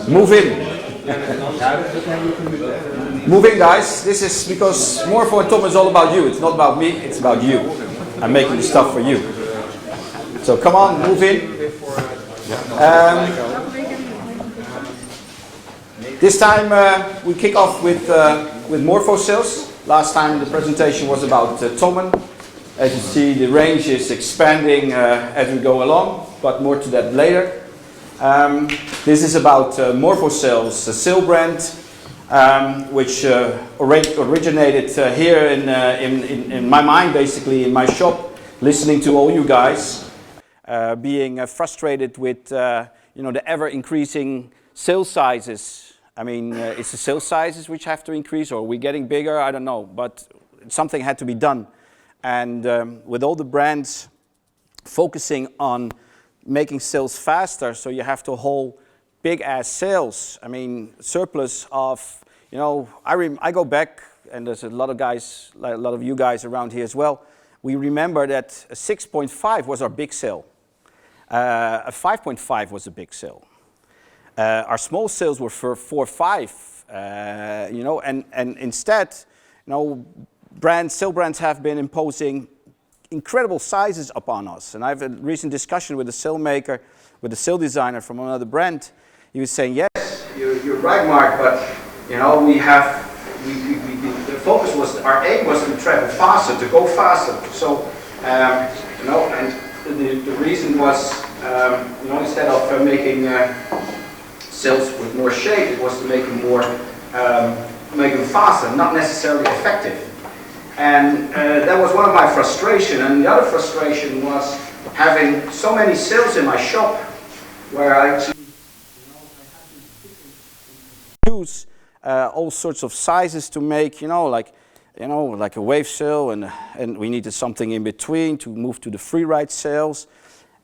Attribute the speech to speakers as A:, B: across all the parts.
A: Move in. Move in, guys. This is because Morpho and Thommen is all about you. It's not about me, it's about you. I'm making the stuff for you. So come on, move in. This time we kick off with Morpho sales. Last time the presentation was about Thommen. As you see, the range is expanding as we go along, but more to that later. This is about Morpho sales, a sail brand which originated here in my mind, basically in my shop, listening to all you guys, being frustrated with the ever increasing sail sizes. I mean, it's the sail sizes which have to increase, or are we getting bigger? I don't know, but something had to be done. And with all the brands focusing on making sails faster, so you have to haul big ass sails. I mean, surplus of, I go back, and there's a lot of guys, a lot of you guys around here as well. We remember that a 6.5 was our big sail. A 5.5 was a big sail. Our small sails were for 4.5, and instead, sail brands have been imposing incredible sizes upon us. And I have a recent discussion with a sail maker, with a sail designer from another brand. He was saying, yes, you're right, Mark, but the focus was, our aim was to travel faster, to go faster. So, and the reason was, instead of making sails with more shape, it was to make them make them faster, not necessarily effective. And that was one of my frustrations. And the other frustration was having so many sails in my shop where I actually use all sorts of sizes to make, like a wave sail, and we needed something in between to move to the free ride sails.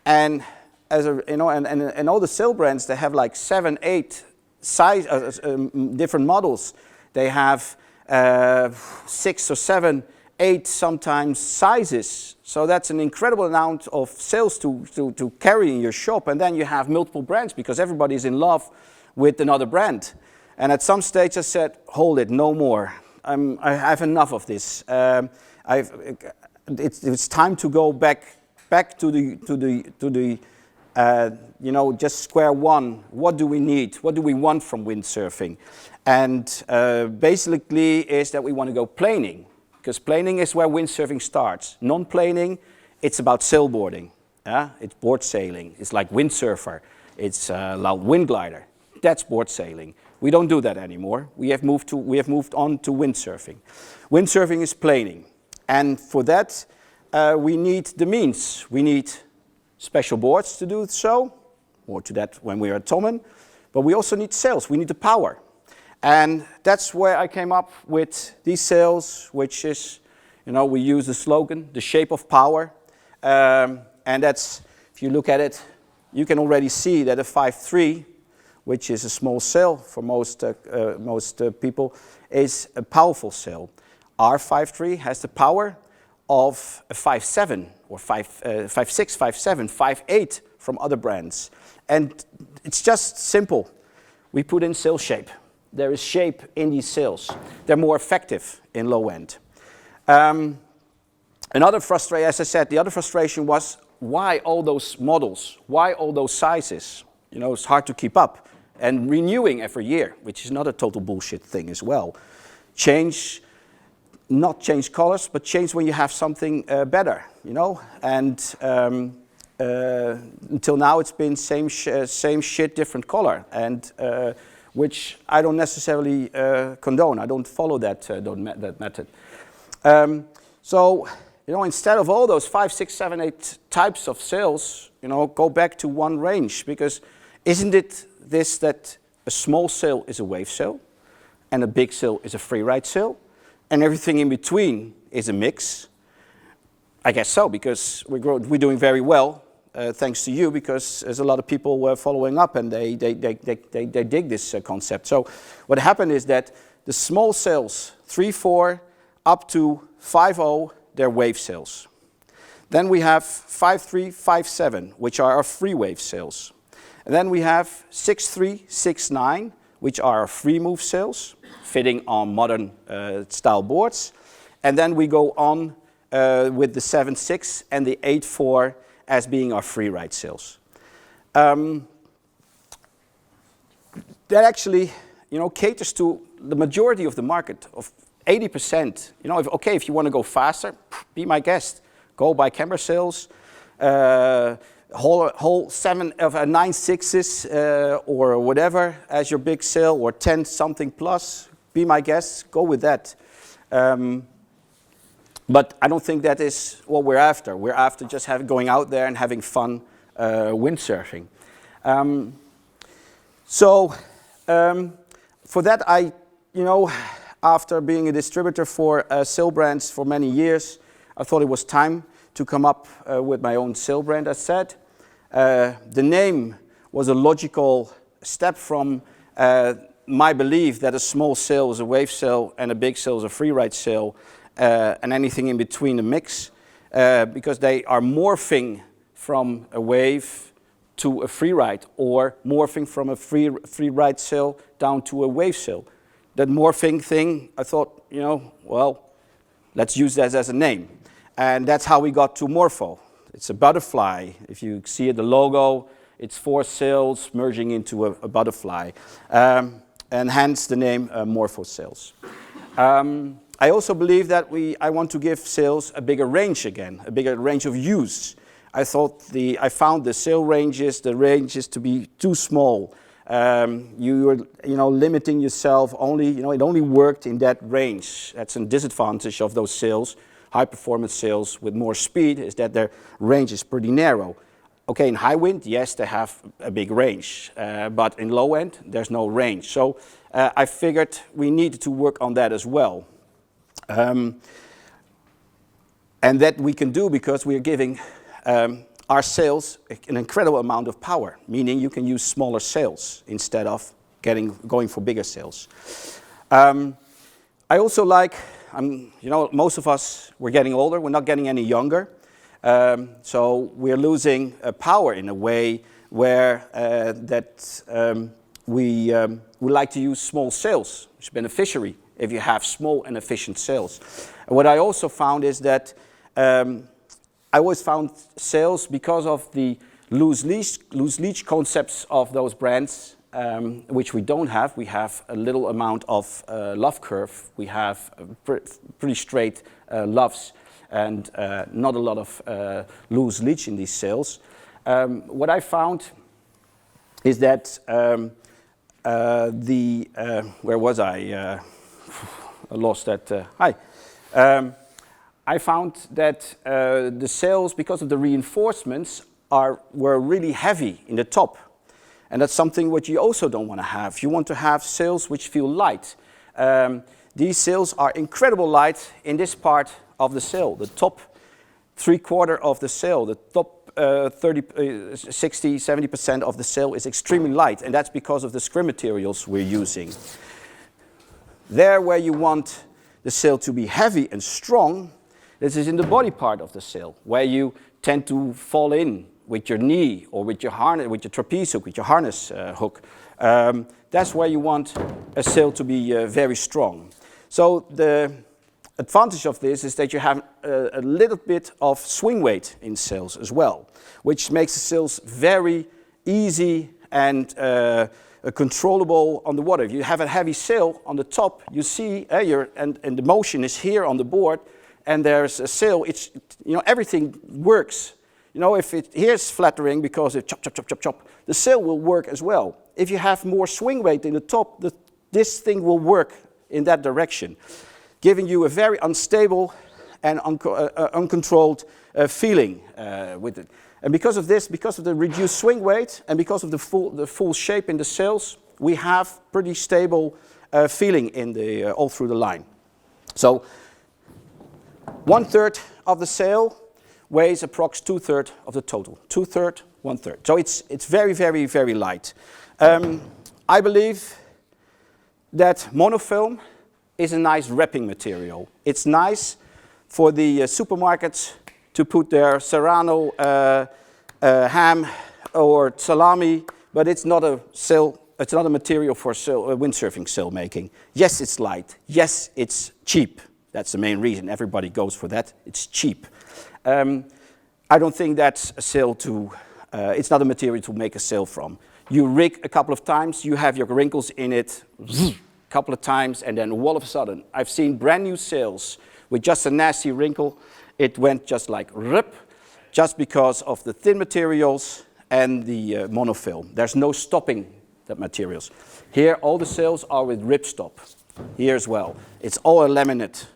A: And as and all the sail brands, they have like 7, 8 different models. They have 6 or 7, 8 sometimes sizes. So that's an incredible amount of sails to carry in your shop. And then you have multiple brands because everybody's in love with another brand. And at some stage I said, hold it, no more. I have enough of this. It's time to go back to the just square one. What do we need? What do we want from windsurfing? And basically is that we want to go planing, because planing is where windsurfing starts. Non-planing, it's about sailboarding. It's board sailing. It's like windsurfer. It's like wind glider. That's board sailing. We don't do that anymore. We have moved on to windsurfing. Windsurfing is planing, and for that we need the means. We need special boards to do so. More to that when we are at Thommen. But we also need sails. We need the power. And that's where I came up with these sails, which is, we use the slogan, the shape of power. And that's, if you look at it, you can already see that a 5.3, which is a small sail for most people, is a powerful sail. Our 5.3 has the power of a 5.7 or 5.6, 5.7, 5.8 from other brands. And it's just simple. We put in sail shape. There is shape in these sails. They're more effective in low end. Another frustration, as I said, the other frustration was why all those models? Why all those sizes? It's hard to keep up. And renewing every year, which is not a total bullshit thing as well. Not change colors, but change when you have something better, And until now it's been same shit, different color. And which I don't necessarily condone. I don't follow that method. So, instead of all those 5, 6, 7, 8 types of sails, go back to one range. Because isn't it this that a small sail is a wave sail, and a big sail is a free ride sail, and everything in between is a mix? I guess so, because we're doing very well. Thanks to you, because there's a lot of people following up, and they dig this concept. So what happened is that the small sails, 3.4 up to 5.0, they're wave sails. Then we have 5.3, 5.7, which are our free wave sails. And then we have 6.3, 6.9, which are free move sails, fitting on modern style boards. And then we go on with the 7.6 and the 8.4 as being our free ride sails. That actually, caters to the majority of the market, of 80%. If you want to go faster, be my guest. Go buy camber sails, whole 9.6s or whatever as your big sail, or 10 something plus. Be my guest. Go with that. But I don't think that is what we're after. We're after just going out there and having fun windsurfing. For that, after being a distributor for sail brands for many years, I thought it was time to come up with my own sail brand, as said. The name was a logical step from my belief that a small sail is a wave sail and a big sail is a free ride sail, and anything in between the mix, because they are morphing from a wave to a free ride, or morphing from a free ride sail down to a wave sail. That morphing thing, I thought, let's use that as a name. And that's how we got to Morpho. It's a butterfly. If you see the logo, it's 4 sails merging into a butterfly. And hence the name Morpho sails. I also believe that I want to give sails a bigger range again, a bigger range of use. I found the sail ranges, to be too small. You were, limiting yourself only, it only worked in that range. That's a disadvantage of those sails. High performance sails with more speed is that their range is pretty narrow. Okay, in high wind, yes, they have a big range, but in low end, there's no range. So I figured we needed to work on that as well. And that we can do because we are giving our sails an incredible amount of power, meaning you can use smaller sails instead of going for bigger sails. I also like, most of us, we're getting older, we're not getting any younger. So we're losing power in a way where we like to use small sails, which is beneficiary if you have small and efficient sails. And what I also found is that I always found sails, because of the loose leech concepts of those brands, which we don't have. We have a little amount of luff curve. We have pretty straight luffs and not a lot of loose leech in these sails. What I found is that where was I? I lost that. I found that the sails, because of the reinforcements, were really heavy in the top. And that's something what you also don't want to have. You want to have sails which feel light. These sails are incredibly light in this part of the sail, the top 3/4 of the sail. The top 60, 70% of the sail is extremely light, and that's because of the scrim materials we're using. There where you want the sail to be heavy and strong, this is in the body part of the sail, where you tend to fall in with your knee or with your harness, with your trapeze hook, with your harness hook. That's where you want a sail to be very strong. So the advantage of this is that you have a little bit of swing weight in sails as well, which makes the sails very easy and controllable on the water. If you have a heavy sail on the top, you see, and the motion is here on the board, and there's a sail. It's, everything works. If here's flattering because it chop, chop, chop, chop, chop, the sail will work as well. If you have more swing weight in the top, this thing will work in that direction, giving you a very unstable and uncontrolled feeling with it. And because of this, because of the reduced swing weight, and because of the full shape in the sails, we have pretty stable feeling in all through the line. So 1/3 of the sail weighs approx 2/3 of the total. 2/3, 1/3. So it's very, very, very light. I believe that monofilm is a nice wrapping material. It's nice for the supermarkets to put their Serrano ham or salami but it's not a sail. It's not a material for windsurfing sail making. Yes, it's light. Yes, it's cheap. That's the main reason. Everybody goes for that. It's cheap. I don't think that's a sail to. It's not a material to make a sail from. You rig a couple of times. You have your wrinkles in it. A couple of times, and then all of a sudden, I've seen brand new sails with just a nasty wrinkle. It went just like rip, just because of the thin materials and the monofilm. There's no stopping the materials. Here, all the sails are with ripstop. Here as well. It's all a laminate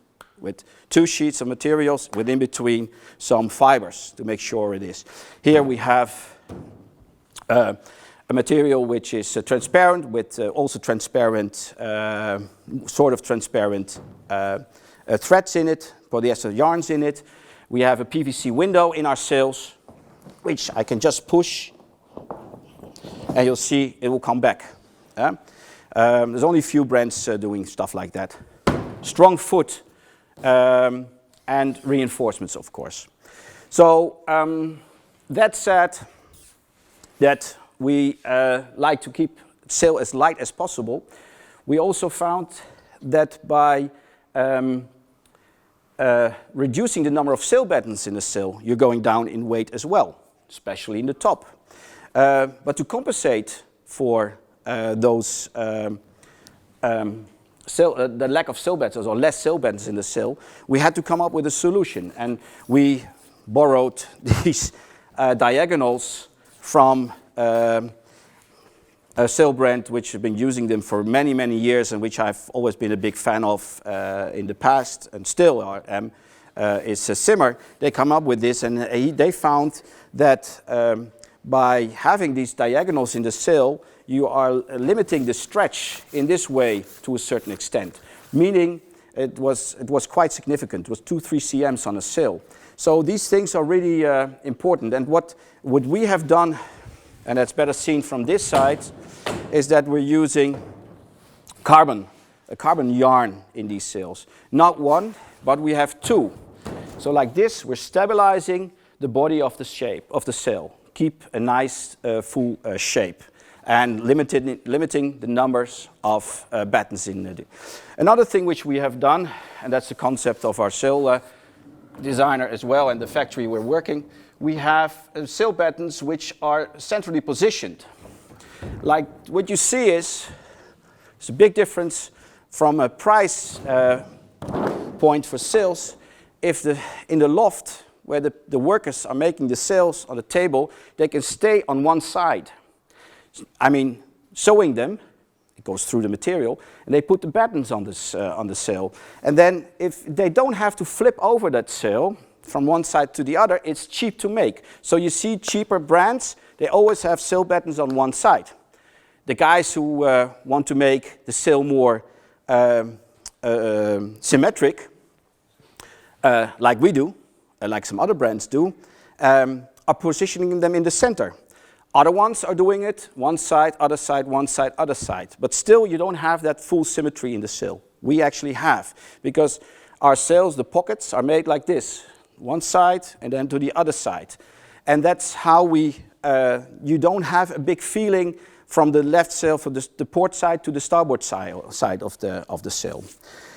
A: with 2 sheets of materials with in between some fibers to make sure it is. Here we have a material which is transparent with also transparent, sort of transparent threads in it, polyester yarns in it. We have a PVC window in our sails, which I can just push, and you'll see it will come back. There's only a few brands doing stuff like that. Strong foot and reinforcements, of course. So that said, that we like to keep sail as light as possible. We also found that by reducing the number of sail battens in the sail, you're going down in weight as well, especially in the top. But to compensate for those the lack of sail battens or less sail battens in the sail, we had to come up with a solution, and we borrowed these diagonals from a sail brand which has been using them for many, many years, and which I've always been a big fan of in the past, and still am, is Simmer. They come up with this, and they found that by having these diagonals in the sail, you are limiting the stretch in this way to a certain extent, meaning it was quite significant. It was 2-3 cms on a sail. So these things are really important, and what we have done, and that's better seen from this side, is that we're using a carbon yarn in these sails. Not one, but we have 2. So like this, we're stabilizing the body of the shape of the sail. Keep a nice full shape, and limiting the numbers of battens in it. Another thing which we have done, and that's the concept of our sail designer as well, and the factory we're working, we have sail battens which are centrally positioned. Like what you see is a big difference from a price point for sails. If in the loft where the workers are making the sails on the table, they can stay on one side. I mean, sewing them, it goes through the material, and they put the battens on the sail. And then if they don't have to flip over that sail from one side to the other, it's cheap to make. So you see cheaper brands, they always have sail battens on one side. The guys who want to make the sail more symmetric, like we do, like some other brands do, are positioning them in the center. Other ones are doing it one side, other side, one side, other side. But still, you don't have that full symmetry in the sail. We actually have, because our sails, the pockets, are made like this. One side and then to the other side. And that's how you don't have a big feeling from the left sail, from the port side to the starboard side of the sail.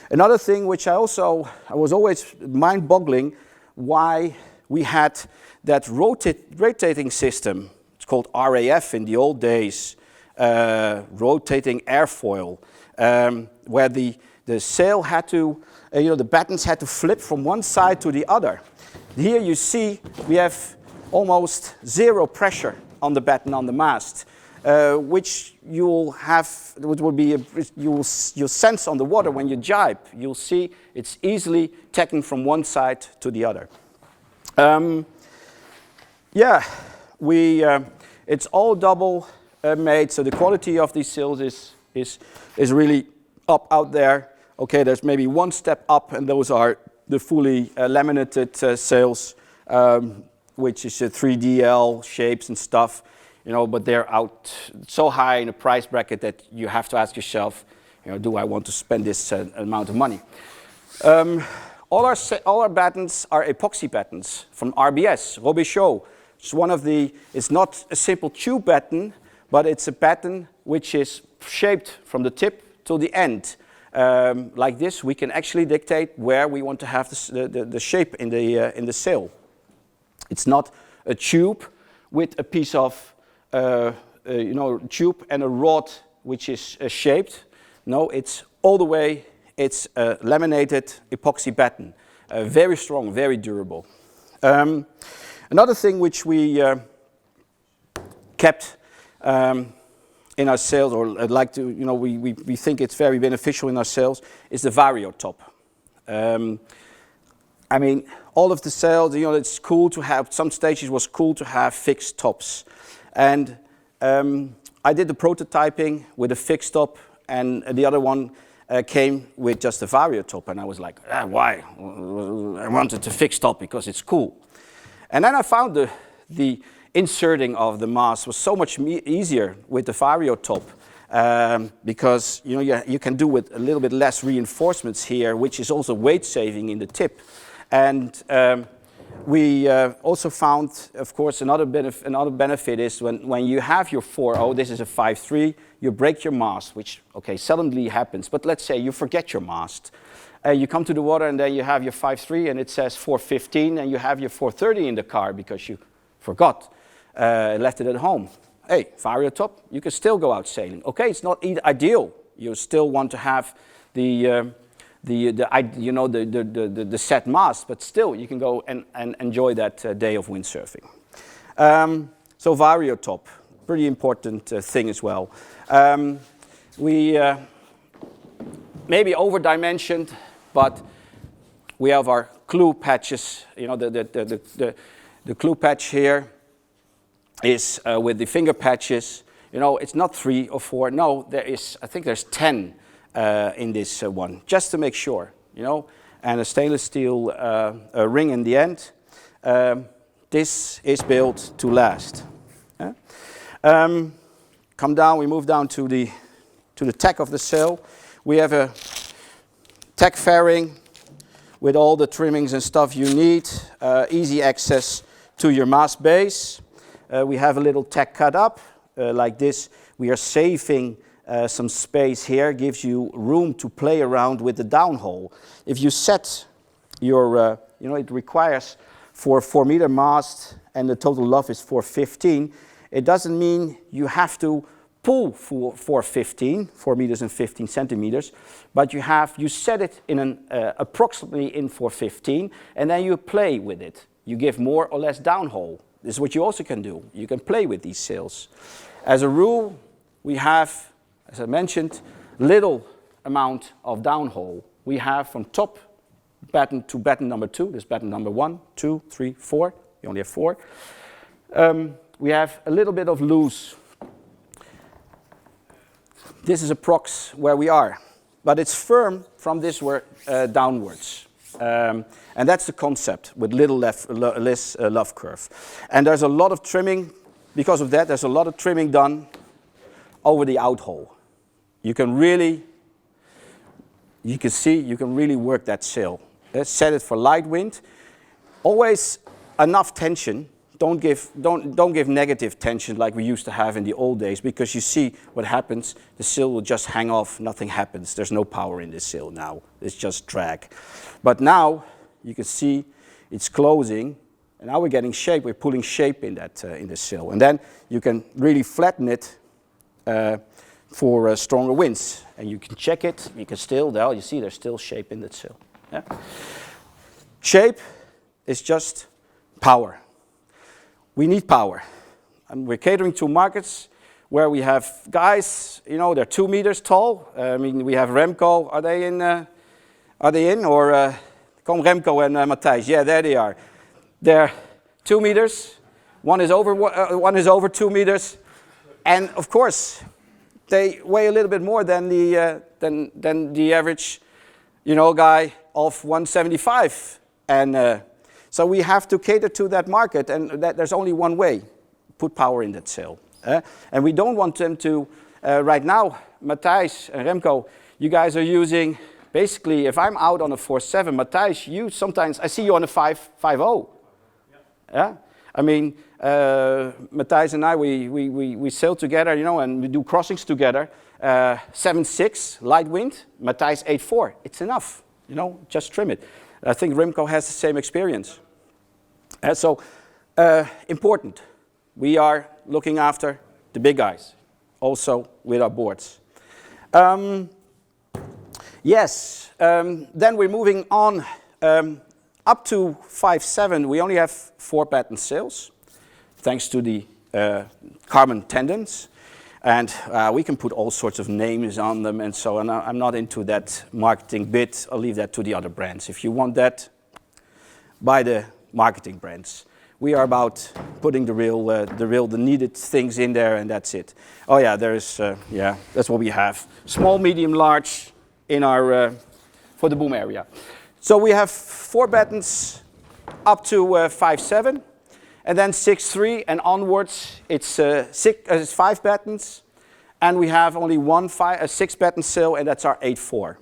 A: Another thing which I was always mind-boggling, why we had that rotating system. It's called RAF in the old days, rotating airfoil, where the sail had to, the battens had to flip from one side to the other. Here you see we have almost 0 pressure on the batten on the mast, which you'll sense on the water when you jibe. You'll see it's easily tacking from one side to the other. It's all double made, so the quality of these sails is really up out there. Okay, there's maybe one step up, and those are the fully laminated sails, which is 3DL shapes and stuff, but they're out so high in the price bracket that you have to ask yourself, do I want to spend this amount of money? All our battens are epoxy battens from RBS, Robichaud. It's not a simple tube batten, but it's a pattern which is shaped from the tip to the end. Like this, we can actually dictate where we want to have the shape in the sail. It's not a tube with a piece of tube and a rod which is shaped. No, it's all the way. It's a laminated epoxy batten, very strong, very durable. Another thing which we kept in our sails, or like to, we think it's very beneficial in our sails, is the vario top. I mean, all of the sails, it's cool to have, some stages was cool to have fixed tops. And I did the prototyping with a fixed top, and the other one came with just a vario top, and I was like, why? I wanted a fixed top because it's cool. And then I found the inserting of the mast was so much easier with the vario top, because you can do with a little bit less reinforcements here, which is also weight saving in the tip. And we also found, of course, another benefit is when you have your 4.0, this is a 5.3, you break your mast, which, okay, seldomly happens, but let's say you forget your mast. You come to the water and then you have your 5.3 and it says 4.15 and you have your 4.30 in the car because you forgot, left it at home. Hey, vario top, you can still go out sailing. Okay, it's not ideal. You still want to have the set mast, but still you can go and enjoy that day of windsurfing. So vario top, pretty important thing as well. We maybe over-dimensioned, but we have our clue patches. The clue patch here is with the finger patches. It's not 3 or 4. No, I think there's 10 in this one, just to make sure, and a stainless steel ring in the end. This is built to last. Come down, we move down to the tack of the sail. We have a tack fairing with all the trimmings and stuff you need, easy access to your mast base. We have a little tack cut up like this. We are saving some space here, gives you room to play around with the downhole. If you set your, it requires for a 4-meter mast and the total luff is 4.15. It doesn't mean you have to pull for 4 meters and 15 centimeters, but you set it in approximately in 4.15, and then you play with it. You give more or less downhole. This is what you also can do. You can play with these sails. As a rule, we have, as I mentioned, little amount of downhole. We have from top batten to batten number 2. This batten number 1, 2, 3, 4. You only have 4. We have a little bit of loose. This is approx where we are, but it's firm from this downwards. And that's the concept with little less luff curve. And there's a lot of trimming, because of that, there's a lot of trimming done over the outhole. You can really work that sail. Set it for light wind. Always enough tension. Don't give negative tension like we used to have in the old days, because you see what happens. The sail will just hang off, nothing happens. There's no power in this sail now. It's just drag. But now you can see it's closing, and now we're getting shape. We're pulling shape in this sail, and then you can really flatten it for stronger winds. And you can check it. You can still, you see there's still shape in that sail. Yeah? Shape is just power. We need power. And we're catering to markets where we have guys, they're 2 meters tall. I mean, we have Remco. Are they in? Or come Remco and Matthijs. Yeah, there they are. They're 2 meters. One is over 2 meters. And of course, they weigh a little bit more than the average, guy of 175. And so we have to cater to that market, and there's only one way: put power in that sail. And we don't want them to, right now, Matthijs and Remco, you guys are using, basically, if I'm out on a 4.7, Matthijs, you sometimes, I see you on a 5.50. Yeah? I mean, Matthijs and I, we sail together, you know, and we do crossings together. 7.6 light wind, Matthijs 8.4. It's enough, you know, just trim it. I think Remco has the same experience. So important. We are looking after the big guys, also with our boards. Then we're moving on up to 5.7. We only have 4-batten sails, thanks to the carbon tendons. And we can put all sorts of names on them and so on. I'm not into that marketing bit. I'll leave that to the other brands. If you want that, buy the marketing brands. We are about putting the needed things in there, and that's it. Oh yeah, that's what we have. Small, medium, large in our for the boom area. So we have 4 battens up to 5.7, and then 6.3 and onwards it's 5 battens, and we have only one 6-batten sail, and that's our 8.4.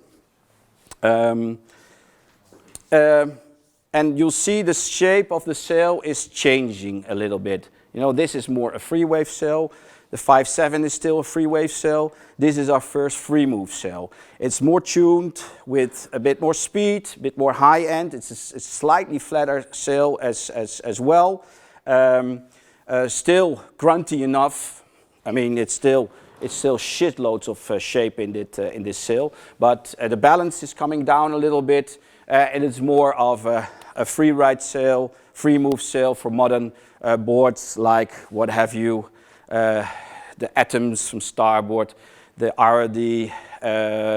A: And you'll see the shape of the sail is changing a little bit. You know, this is more a free wave sail. The 5.7 is still a free wave sail. This is our first free move sail. It's more tuned with a bit more speed, a bit more high end. It's a slightly flatter sail as well. Still grunty enough. I mean, it's still shitloads of shape in this sail, but the balance is coming down a little bit, and it's more of a free ride sail, free move sail for modern boards like what have you, the Atoms from Starboard, the RD,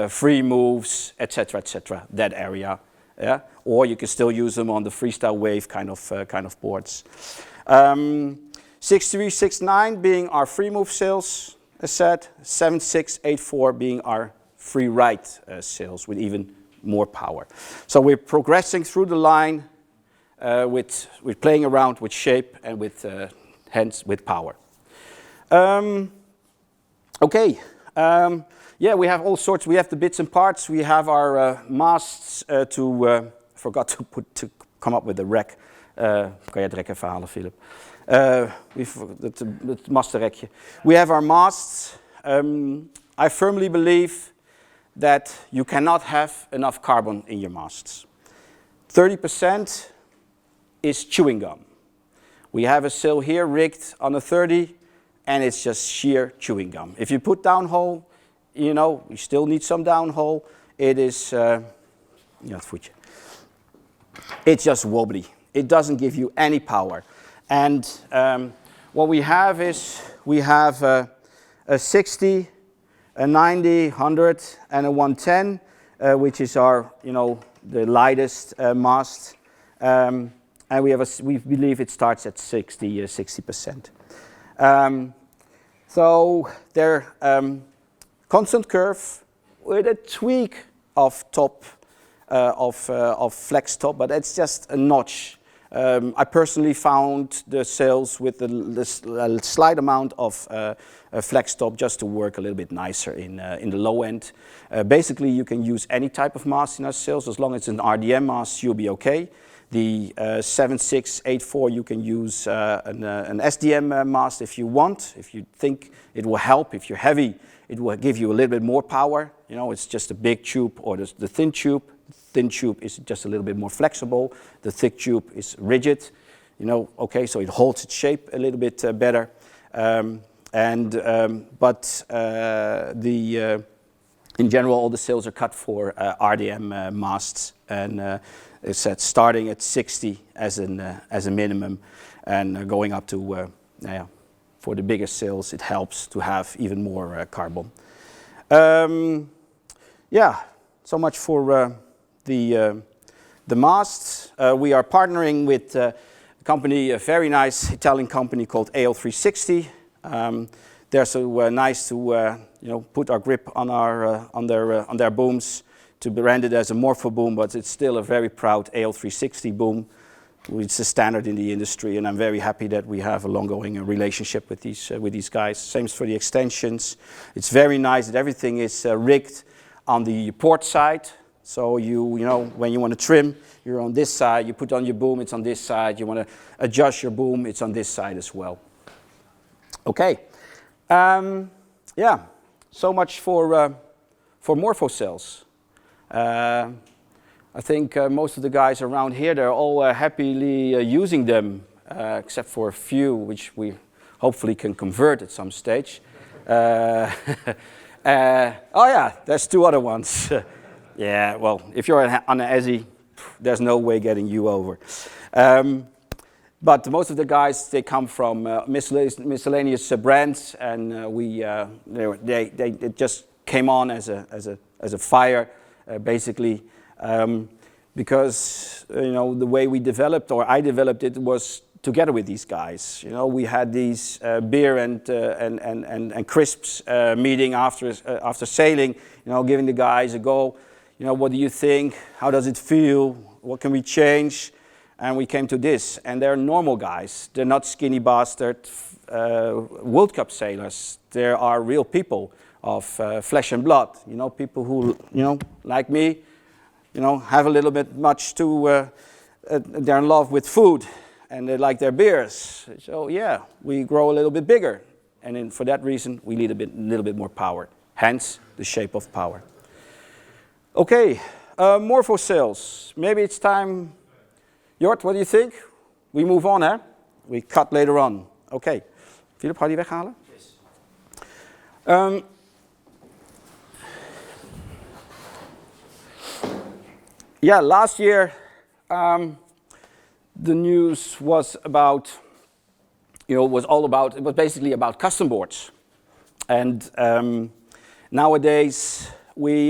A: free moves, etc., that area. Yeah? Or you can still use them on the freestyle wave kind of boards. 6.3, 6.9 being our free move sails, as said. 7.6, 8.4 being our free ride sails with even more power. So we're progressing through the line with playing around with shape and with hence with power. Yeah, we have all sorts. We have the bits and parts. We have our masts forgot to come up with the rack. Kan jij het rek even halen, Philip? Het mastenrekje. We have our masts. I firmly believe that you cannot have enough carbon in your masts. 30% is chewing gum. We have a sail here rigged on a 30, and it's just sheer chewing gum. If you put downhole, you know, you still need some downhole. It is, it's just wobbly. It doesn't give you any power. And what we have is, we have a 60, a 90, 100, and a 110, which is our, the lightest mast. And we believe it starts at 60%. So they're constant curve with a tweak of top, of flex top, but it's just a notch. I personally found the sails with a slight amount of flex top just to work a little bit nicer in the low end. Basically, you can use any type of mast in our sails. As long as it's an RDM mast, you'll be okay. The 7.6, 8.4, you can use an SDM mast if you want. If you think it will help, if you're heavy, it will give you a little bit more power. You know, it's just a big tube or the thin tube. Thin tube is just a little bit more flexible. The thick tube is rigid. Okay, so it holds its shape a little bit better. In general, all the sails are cut for RDM masts, and it's set starting at 60 as a minimum, and going up to for the bigger sails, it helps to have even more carbon. So much for the masts. We are partnering with a company, a very nice Italian company called AL360. They're so nice to put our grip on their booms, to brand it as a Morpho boom, but it's still a very proud AL360 boom. It's a standard in the industry, and I'm very happy that we have a long-going relationship with these guys. Same for the extensions. It's very nice that everything is rigged on the port side. So you know, when you want to trim, you're on this side. You put on your boom, it's on this side. You want to adjust your boom, it's on this side as well. Okay. Yeah. So much for Morpho cells. I think most of the guys around here, they're all happily using them, except for a few, which we hopefully can convert at some stage. Oh yeah, there's 2 other ones. Yeah, well, if you're on an ESI, there's no way getting you over. But most of the guys, they come from miscellaneous brands, and they just came on as a fire, basically, because you know, the way we developed, or I developed it, was together with these guys. You know, we had these beer and crisps meeting after sailing. You know, giving the guys a go. You know, what do you think? How does it feel? What can we change? And we came to this, and they're normal guys. They're not skinny bastard World Cup sailors. There are real people of flesh and blood. You know, people who, you know, like me, you know, have a little bit much to. They're in love with food, and they like their beers. So yeah, we grow a little bit bigger, and for that reason, we need a little bit more power. Hence, the shape of power. Okay, Morpho cells. Maybe it's time. Jort, what do you think? We move on, hè? We cut later on. Okay. Philip, ga je die weghalen? Yes. Yeah, last year the news was about, you know, it was basically about custom boards. And nowadays we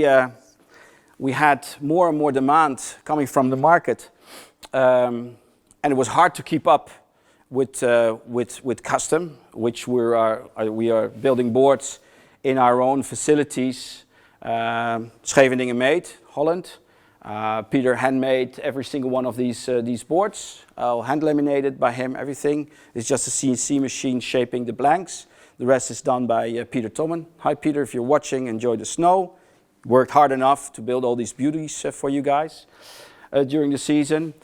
A: had more and more demand coming from the market. And it was hard to keep up with custom, which we are building boards in our own facilities. Scheveningen made, Holland. Peter handmade every single one of these boards, hand laminated by him. Everything is just a CNC machine shaping the blanks. The rest is done by Peter Thommen. Hi Peter, if you're watching, enjoy the snow. Worked hard enough to build all these beauties for you guys during the season.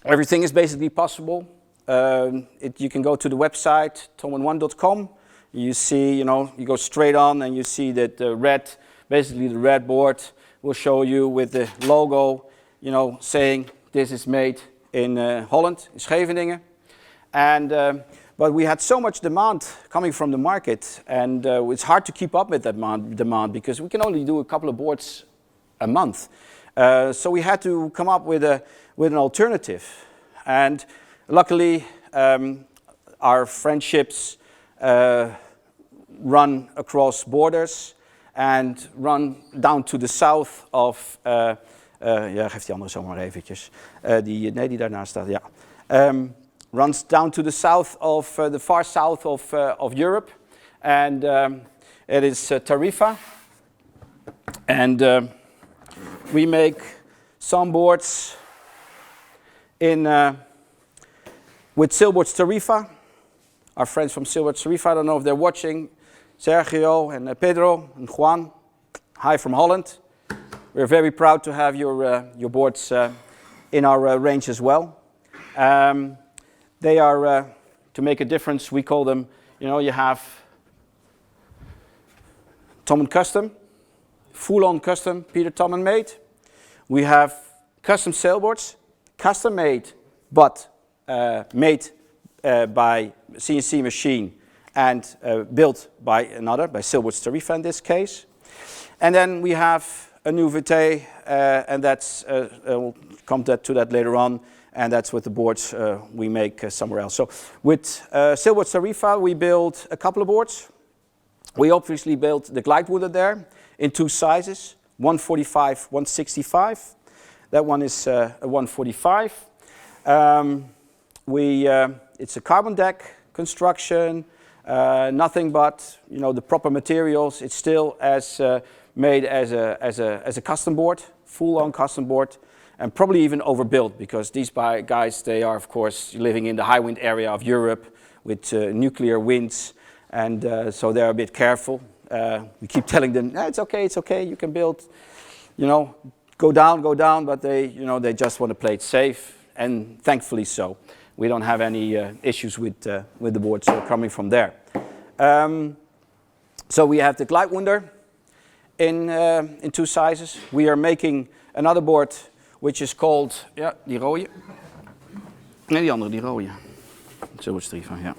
A: Everything is basically possible. You can go to the website thommen1.com. You see, you know, you go straight on and you see that the red board will show you with the logo, you know, saying this is made in Holland, in Scheveningen. And but we had so much demand coming from the market, and it's hard to keep up with that demand because we can only do a couple of boards a month. So we had to come up with an alternative, and luckily our friendships run across borders and run down to the south of. Ja, geef die andere zomaar eventjes. Die daarnaast staat. Ja. Runs down to the south of the far south of Europe, and it is Tarifa, and we make some boards with sailboards Tarifa. Our friends from sailboards Tarifa, I don't know if they're watching, Sergio and Pedro and Juan. Hi from Holland. We're very proud to have your boards in our range as well. They are, to make a difference, we call them, you know, you have Thommen Custom, full-on custom, Peter Thommen made. We have custom sailboards, custom made, but made by CNC machine and built by Sailboards Tarifa in this case. And then we have a new VT, and that's, we'll come to that later on. And that's with the boards we make somewhere else. So with Sailboards Tarifa, we built a couple of boards. We obviously built the glide wooder there in 2 sizes, 145, 165. That one is a 145. It's a carbon deck construction, nothing but, you know, the proper materials. It's still made as a custom board, full-on custom board. And probably even overbuilt, because these guys, they are of course living in the high wind area of Europe with nuclear winds, and so they're a bit careful. We keep telling them, no, it's okay, you can build. you know, go down, but they, you know, they just want to play it safe, and thankfully so. We don't have any issues with the boards coming from there. So we have the Glide Wonder in two sizes. We are making another board which is called, ja, die rode. Nee, die andere, die rode. Zo is er van, ja.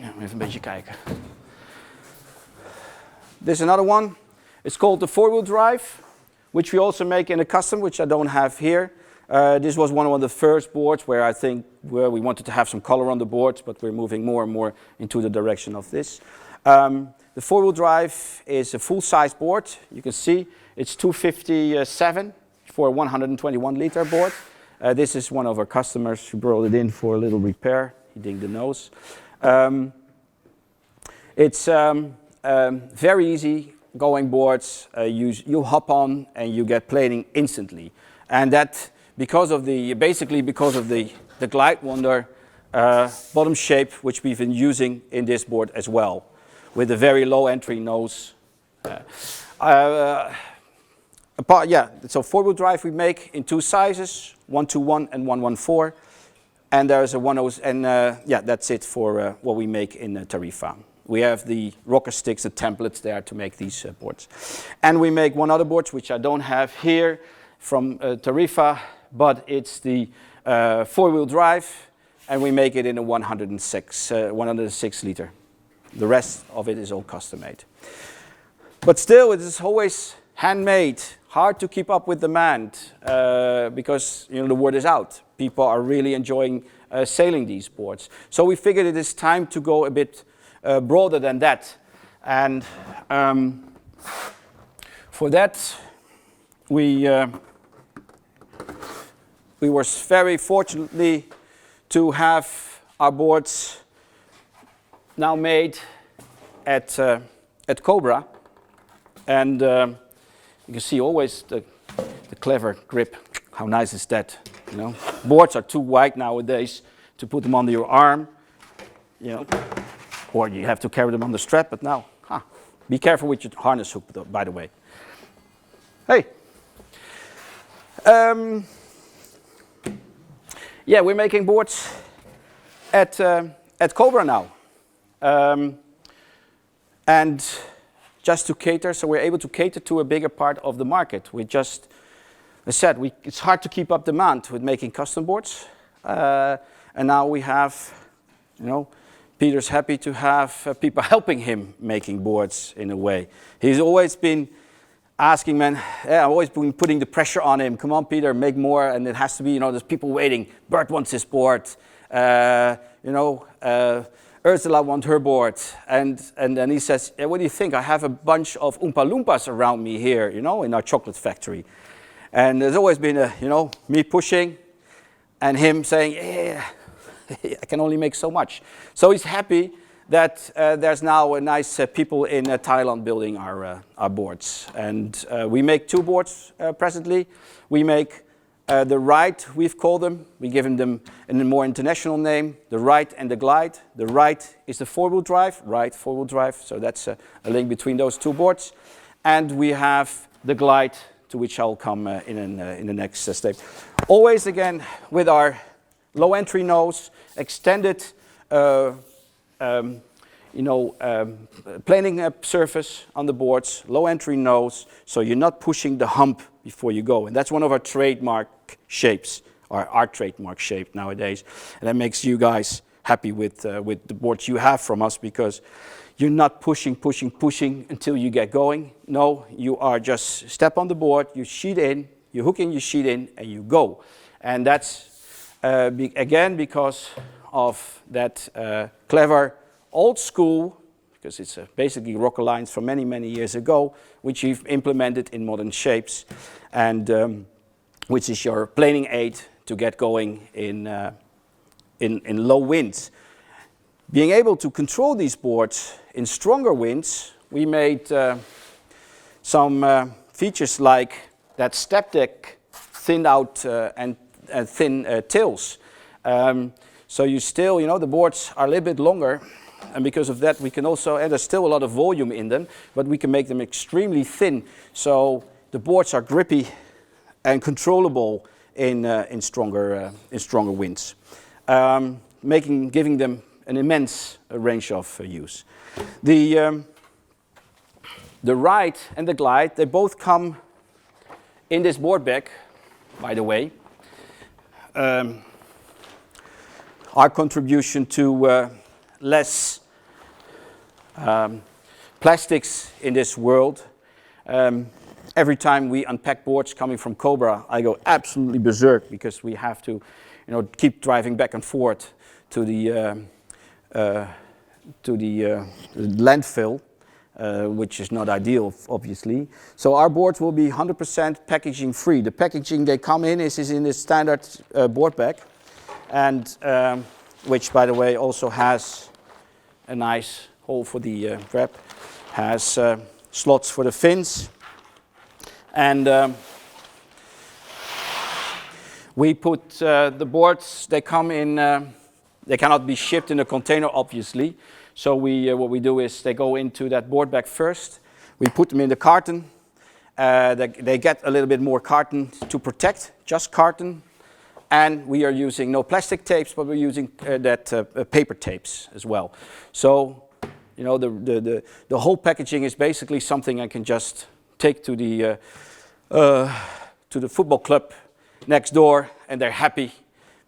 A: Ja, even een beetje kijken. There's another one. It's called the four-wheel drive, which we also make in a custom, which I don't have here. This was one of the first boards where I think we wanted to have some color on the boards, but we're moving more and more into the direction of this. The four-wheel drive is a full-size board. You can see it's 257 for a 121-liter board. This is one of our customers who brought it in for a little repair. He dinged the nose. It's very easy going boards. You hop on and you get planing instantly, and that basically because of the Glide Wonder bottom shape, which we've been using in this board as well, with a very low entry nose. So four-wheel drive we make in two sizes, 121 and 114, and there's a 10, and that's it for what we make in Tarifa. We have the rocker sticks, the templates there to make these boards. And we make one other board, which I don't have here, from Tarifa, but it's the four-wheel drive, and we make it in a 106 liter. The rest of it is all custom made. But still, it is always handmade, hard to keep up with demand, because the word is out. People are really enjoying sailing these boards. So we figured it is time to go a bit broader than that, and for that we were very fortunately to have our boards now made at Cobra, and you can see always the clever grip. How nice is that? You know, boards are too wide nowadays to put them under your arm. You know. Or you have to carry them on the strap, but now, be careful with your harness hook, though, by the way. Hey. Yeah, we're making boards at Cobra now. And just to cater, so we're able to cater to a bigger part of the market. As I said, it's hard to keep up demand with making custom boards. And now we have, Peter's happy to have people helping him making boards in a way. He's always been asking, man, I've always been putting the pressure on him. Come on, Peter, make more. And it has to be, there's people waiting. Bert wants his board. Ursula wants her board. And then he says, what do you think? I have a bunch of Oompa Loompas around me here, in our chocolate factory. And there's always been, me pushing and him saying, yeah, I can only make so much. So he's happy that there's now a nice people in Thailand building our boards. And we make two boards presently. We make the Ride, we've called them. We give them a more international name, the Ride and the Glide. The Ride is the four-wheel drive, Ride, four-wheel drive. So that's a link between those two boards. And we have the Glide, to which I'll come in the next step. Always, again, with our low entry nose, extended planing surface on the boards, low entry nose, so you're not pushing the hump before you go. And that's one of our trademark shapes, or our trademark shape nowadays. And that makes you guys happy with the boards you have from us, because you're not pushing until you get going. No, you are just step on the board, you sheet in, you hook in, you sheet in, and you go. And that's again, because of that clever old school, because it's basically rocker lines from many, many years ago, which you've implemented in modern shapes, and which is your planing aid to get going in low winds. Being able to control these boards in stronger winds, we made some features like that step deck thinned out and thin tails. So you still, the boards are a little bit longer, and because of that we can also, and there's still a lot of volume in them, but we can make them extremely thin, so the boards are grippy and controllable in stronger winds, giving them an immense range of use. The ride and the glide, they both come in this board bag, by the way. Our contribution to less plastics in this world. Every time we unpack boards coming from Cobra, I go absolutely berserk because we have to, keep driving back and forth to the landfill, which is not ideal, obviously. So our boards will be 100% packaging free. The packaging they come in is in the standard board bag, and which, by the way, also has a nice hole for the grab, has slots for the fins, and we put the boards. They come in. They cannot be shipped in a container, obviously. So what we do is they go into that board bag first. We put them in the carton. They get a little bit more carton to protect, just carton. And we are using no plastic tapes, but we're using paper tapes as well. So, the whole packaging is basically something I can just take to the football club next door, and they're happy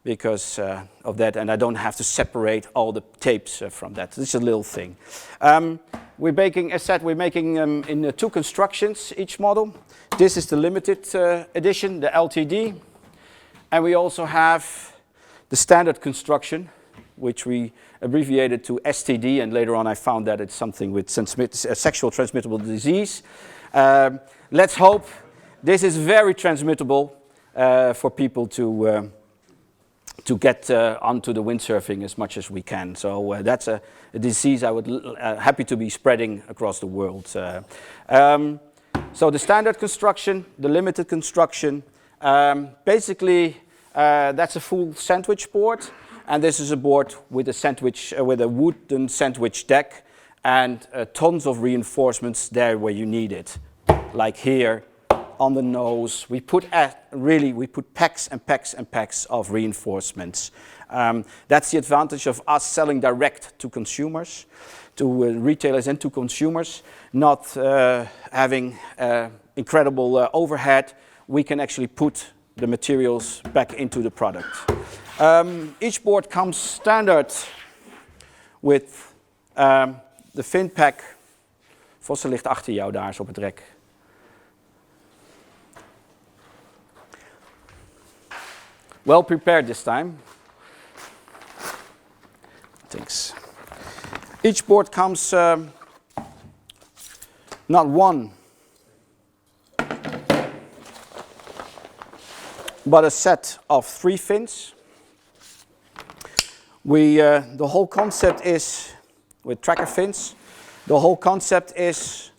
A: because of that, and I don't have to separate all the tapes from that. This is a little thing. We're making, as said, we're making in two constructions each model. This is the limited edition, the LTD, and we also have the standard construction, which we abbreviated to STD, and later on I found that it's something with sexual transmittable disease. Let's hope this is very transmittable for people to get onto the windsurfing as much as we can. So that's a disease I would happy to be spreading across the world. So the standard construction, the limited construction, basically that's a full sandwich board, and this is a board with a sandwich, with a wooden sandwich deck, and tons of reinforcements there where you need it, like here on the nose. We put packs and packs and packs of reinforcements. That's the advantage of us selling direct to consumers, to retailers and to consumers, not having incredible overhead. We can actually put the materials back into the product. Each board comes standard with the fin pack. Vossen ligt achter jou daar zo op het rek. Well prepared this time. Thanks. Each board comes not one, but a set of 3 fins. The whole concept is, with tracker fins, the whole concept is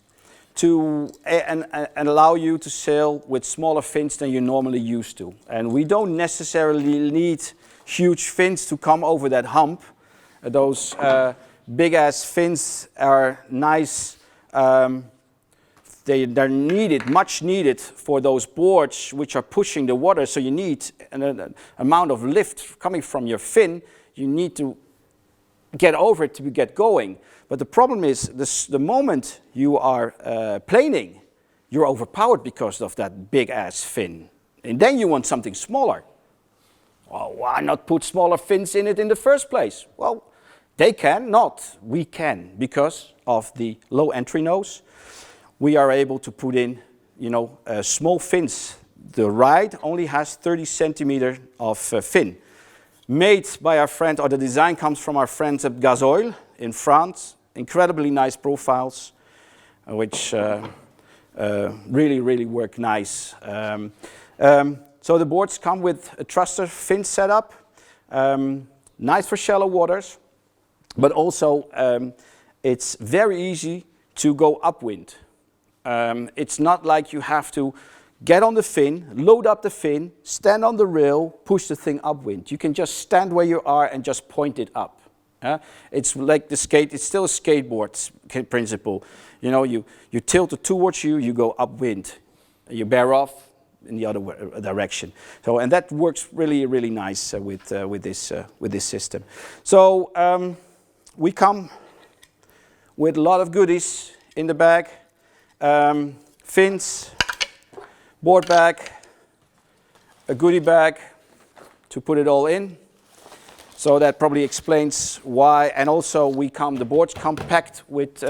A: to and allow you to sail with smaller fins than you're normally used to. And we don't necessarily need huge fins to come over that hump. Those big ass fins are nice. They're needed, much needed for those boards which are pushing the water. So you need an amount of lift coming from your fin. You need to get over it to get going. But the problem is, the moment you are planing, you're overpowered because of that big ass fin. And then you want something smaller. Well, why not put smaller fins in it in the first place? Well, they can, not we can, because of the low entry nose. We are able to put in, small fins. The ride only has 30 centimeters of fin. Made by our friend, or the design comes from our friends at Gazoil in France. Incredibly nice profiles, which really, really work nice. So the boards come with a thruster fin setup, nice for shallow waters, but also it's very easy to go upwind. It's not like you have to get on the fin, load up the fin, stand on the rail, push the thing upwind. You can just stand where you are and just point it up. It's like the skate. It's still a skateboard principle. You know, you tilt it towards you, you go upwind, you bear off in the other direction. So, and that works really, really nice with this system. So we come with a lot of goodies in the bag: fins, board bag, a goodie bag to put it all in. So that probably explains why. And also the boards come packed with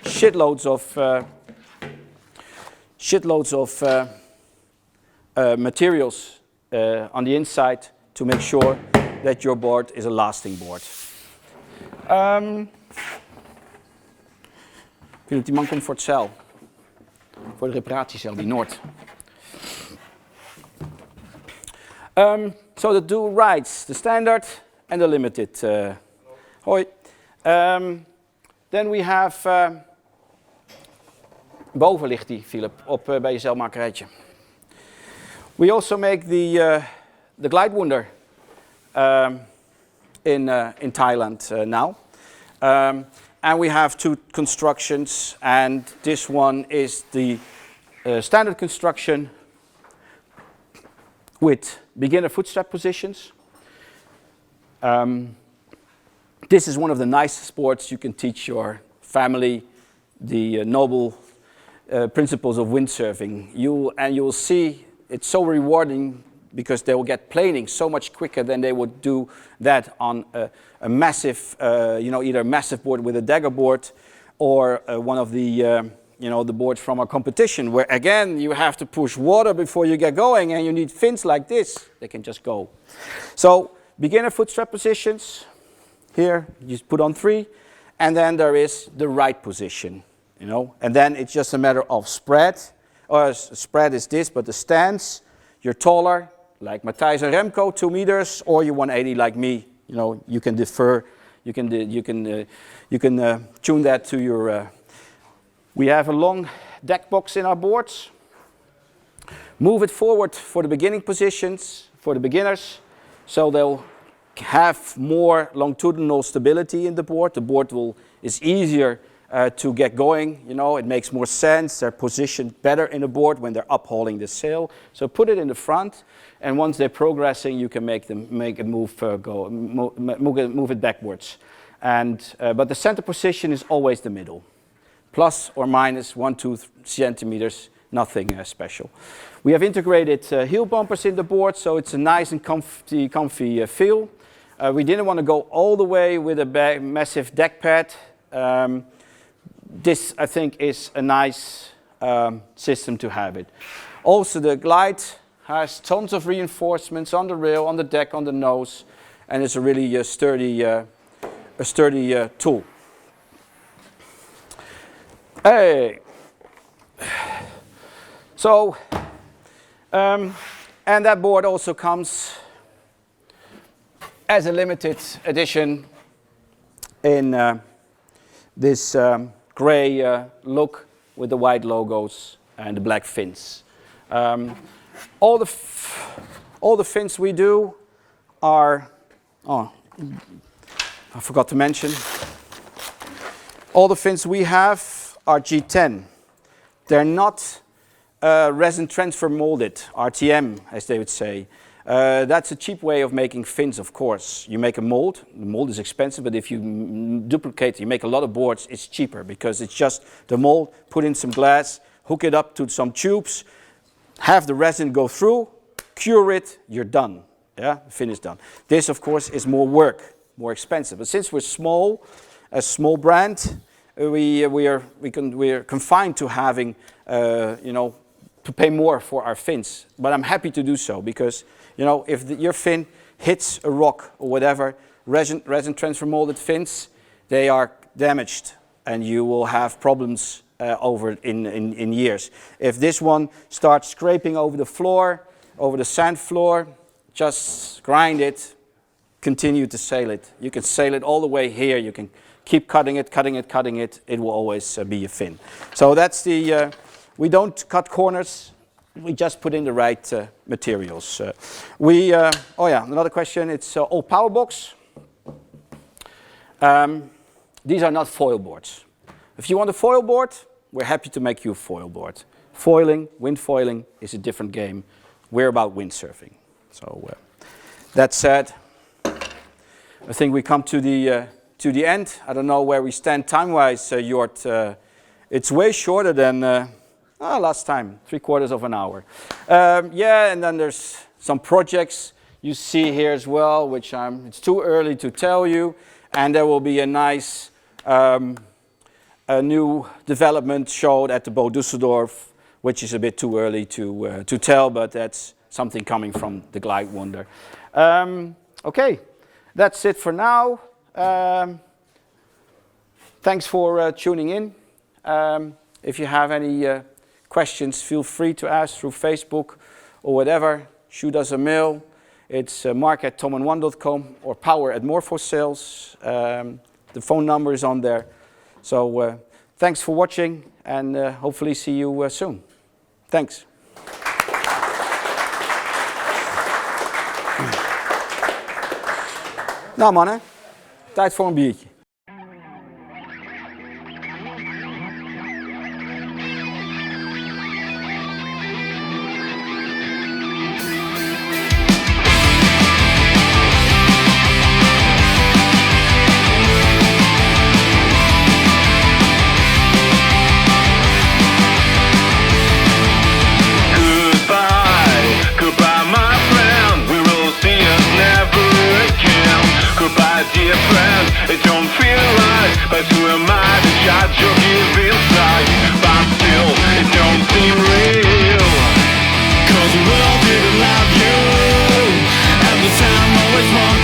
A: shitloads of materials on the inside to make sure that your board is a lasting board. Ik vind dat die man komt voor het zeil. Voor de reparatiezeil, die Noord. So the dual rides, the standard and the limited. Hoi. Then we have... boven ligt die, Philip, bij je zeilmakerijtje. We also make the Glide Wonder in Thailand now. And we have two constructions, and this one is the standard construction with beginner footstrap positions. This is one of the nicest sports you can teach your family, the noble principles of windsurfing. You'll see it's so rewarding because they will get planing so much quicker than they would do that on a massive, either a massive board with a dagger board or one of the the boards from our competition, where again you have to push water before you get going, and you need fins like this. They can just go. So beginner footstrap positions. Here you just put on 3, and then there is the right position, and then it's just a matter of spread. Or spread is this, but the stance. You're taller, like Matthijs and Remco, 2 meters, or you're 180 like me. You can defer. You can tune that to your. We have a long deck box in our boards. Move it forward for the beginning positions, for the beginners, so they'll have more longitudinal stability in the board. The board is easier to get going. It makes more sense. They're positioned better in the board when they're uphauling the sail. So put it in the front, and once they're progressing, you can make it move it backwards. But the center position is always the middle. Plus or minus 1-2 centimeters, nothing special. We have integrated heel bumpers in the board, so it's a nice and comfy feel. We didn't want to go all the way with a massive deck pad. This, I think, is a nice system to have it. Also, the Glide has tons of reinforcements on the rail, on the deck, on the nose, and it's a really sturdy tool. Hey. So, and that board also comes as a limited edition in this gray look with the white logos and the black fins. All the fins we do are, I forgot to mention, all the fins we have are G10. They're not resin transfer molded, RTM as they would say. That's a cheap way of making fins, of course. You make a mold, the mold is expensive, but if you duplicate, you make a lot of boards, it's cheaper because it's just the mold, put in some glass, hook it up to some tubes, have the resin go through, cure it, you're done. Yeah, the fin is done. This, of course, is more work, more expensive. But since we're small, a small brand, we're confined to having, to pay more for our fins. But I'm happy to do so because, if your fin hits a rock or whatever, resin transfer molded fins, they are damaged and you will have problems over in years. If this one starts scraping over the floor, over the sand floor, just grind it, continue to sail it. You can sail it all the way here. You can keep cutting it. It will always be a fin. So that's the, we don't cut corners. We just put in the right materials. Another question. It's all power box. These are not foil boards. If you want a foil board, we're happy to make you a foil board. Foiling, wind foiling is a different game. We're about windsurfing. So that said, I think we come to the end. I don't know where we stand time-wise, Jort. It's way shorter than last time, 3/4 of an hour. Yeah, and then there's some projects you see here as well, which it's too early to tell you. And there will be a nice a new development showed at the Boot Düsseldorf, which is a bit too early to tell, but that's something coming from the Glide Wonder. Okay, that's it for now. Thanks for tuning in. If you have any questions, feel free to ask through Facebook or whatever. Shoot us a mail. It's mark@thommen1.com or power@Morpho Sales. The phone number is on there. So thanks for watching, and hopefully see you soon. Thanks. Nou mannen, tijd voor een biertje.
B: Dear friend, it don't feel right, but who am I to judge your giving side? But still, it don't seem real, 'cause the world didn't love you, and the time always wants